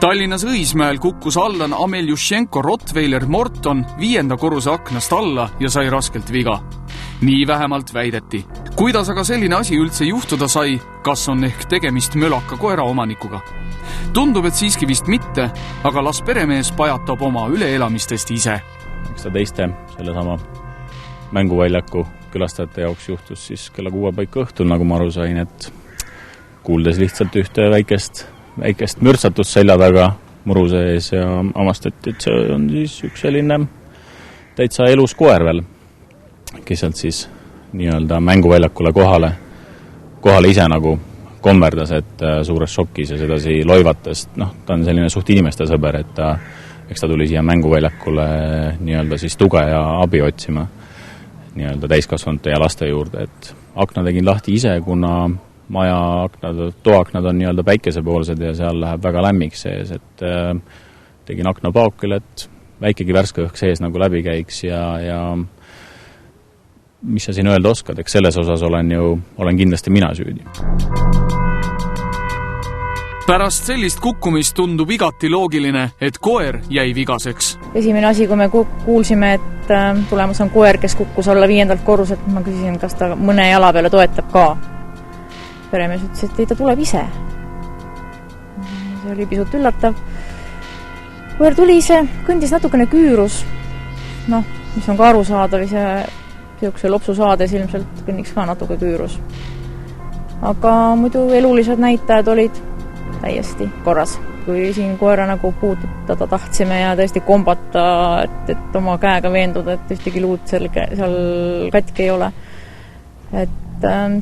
Tallinnas Õismäel kukkus Allan Ameljušenko Rottweiler Morton 5. korruse aknast alla ja sai raskelt viga. Nii vähemalt väideti. Kuidas aga selline asi üldse juhtuda sai, kas on ehk tegemist mölaka koera omanikuga? Tundub, et siiski vist mitte, aga las peremees pajatab oma üleelamistest ise. Eks ta teiste sellesama mänguväljaku külastajate jaoks juhtus siis kella 6 paika õhtul, nagu ma aru sain, et kuuldes lihtsalt ühte väikest mürtsatust selja taga muru sees ja avastati, et see on siis üks selline täitsa elus koer veel, kes sealt siis nii-öelda mänguväljakule kohale ise nagu kommerdas, et suures šokis ja sedasi loivates, ta on selline suht inimeste sõber, et eks ta tuli siia mänguväljakule nii-öelda siis tuge ja abi otsima nii-öelda täiskasvanute ja laste juurde, et akna tegin lahti ise, kuna maja toaaknad on nii-öelda päikesepoolsed ja seal läheb väga lämmik sees, et tegin akna paukile, et väikegi värske õhk sees nagu läbi käiks ja mis sa siin öelda oskad, eks selles osas olen kindlasti mina süüdi. Pärast sellist kukkumist tundub igati loogiline, et koer jäi vigaseks. Esimene asi, kui me kuulsime, et tulemas on koer, kes kukkus alla 5. korruselt, ma küsisin, kas ta mõne jala peale toetab ka. Peremees ütles, et ei, ta tuleb ise. See oli pisut üllatav. Koer tuli ise, kõndis natukene küürus, mis on ka arusaadav, see lopsu saades ilmselt kõnniks ka natuke küürus. Aga muidu elulised näitajad olid täiesti korras. Kui siin koera nagu puututada tahtsime ja tõesti kombata, et oma käega veenduda, et ühtegi luud seal katki ei ole. Et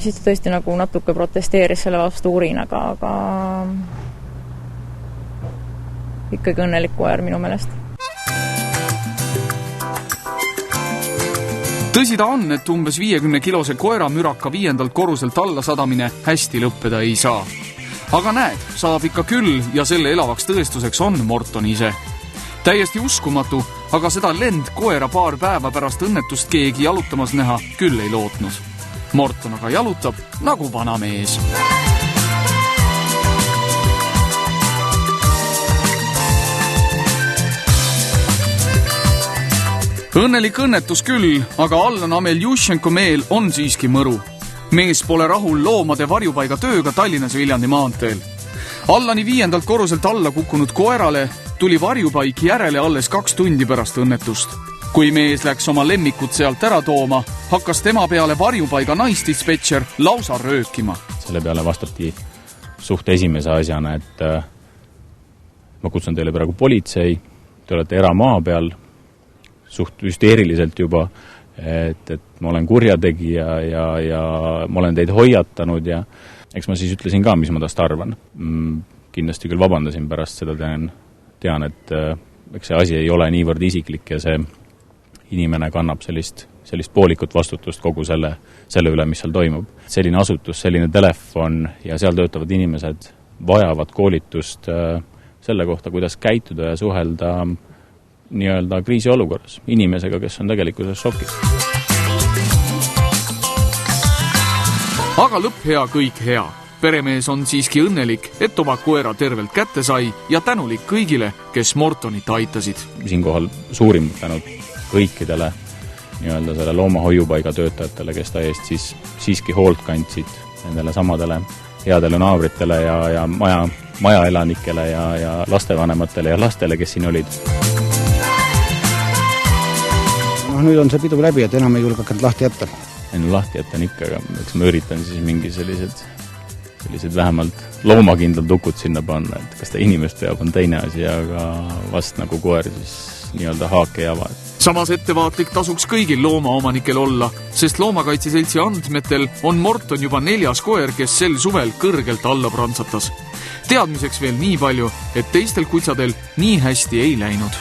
siis ta tõesti nagu natuke protesteeris selle vastu urinaga, aga ikkagi õnnelik koer minu meelest. Tõsi ta on, et umbes 50-kilose koera müraka 5. korruselt alla sadamine hästi lõppeda ei saa. Aga näed, saab ikka küll ja selle elavaks tõestuseks on Morton ise. Täiesti uskumatu, aga seda lendkoera paar päeva pärast õnnetust keegi jalutamas näha küll ei lootnud. Morton aga jalutab nagu vana mees. Õnnelik õnnetus küll, aga Allan Ameljušenko meel on siiski mõru. Mees pole rahul loomade varjupaiga tööga Tallinnas Viljandi maanteel. Allani 5. korruselt alla kukkunud koerale tuli varjupaik järele alles 2 tundi pärast õnnetust. Kui mees läks oma lemmikut sealt ära tooma, hakkas tema peale varjupaiga naisdispetšer lausa röökima. Selle peale vastati suht esimese asjana, et ma kutsun teile praegu politsei, te olete eramaa peal, suht hüsteeriliselt juba, et ma olen kurjategija ja ma olen teid hoiatanud ja eks ma siis ütlesin ka, mis ma tast arvan. Kindlasti küll vabandasin pärast seda, tean, et eks see asi ei ole niivõrd isiklik ja see inimene kannab sellist poolikut vastutust kogu selle üle, mis seal toimub. Selline asutus, selline telefon ja seal töötavad inimesed vajavad koolitust selle kohta, kuidas käituda ja suhelda nii-öelda kriisiolukorras inimesega, kes on tegelikkuses šokis. Aga lõpp hea, kõik hea. Peremees on siiski õnnelik, et oma koera tervelt kätte sai ja tänulik kõigile, kes Mortonit aitasid. Siinkohal suurim tänud kõikidele nii-öelda selle loomahoiupaiga töötajatele, kes ta eest siiski hoolt kandsid nendele samadele headele naabritele ja maja elanikele ja lastevanematele ja lastele, kes siin olid. Nüüd on see pidu läbi, et enam ei julge hakanud lahti jätta. Lahti jätta on ikka, aga eks ma üritan siis mingi sellised vähemalt loomakindlad tukud sinna panna, et kas ta inimest peab, on teine asi, aga vast nagu koer siis nii-öelda haake java. Samas ettevaatlik tasuks kõigil loomaomanikel olla, sest Loomakaitseseltsi andmetel on Morton juba 4. koer, kes sel suvel kõrgelt alla prantsatas. Teadmiseks veel nii palju, et teistel kutsadel nii hästi ei läinud.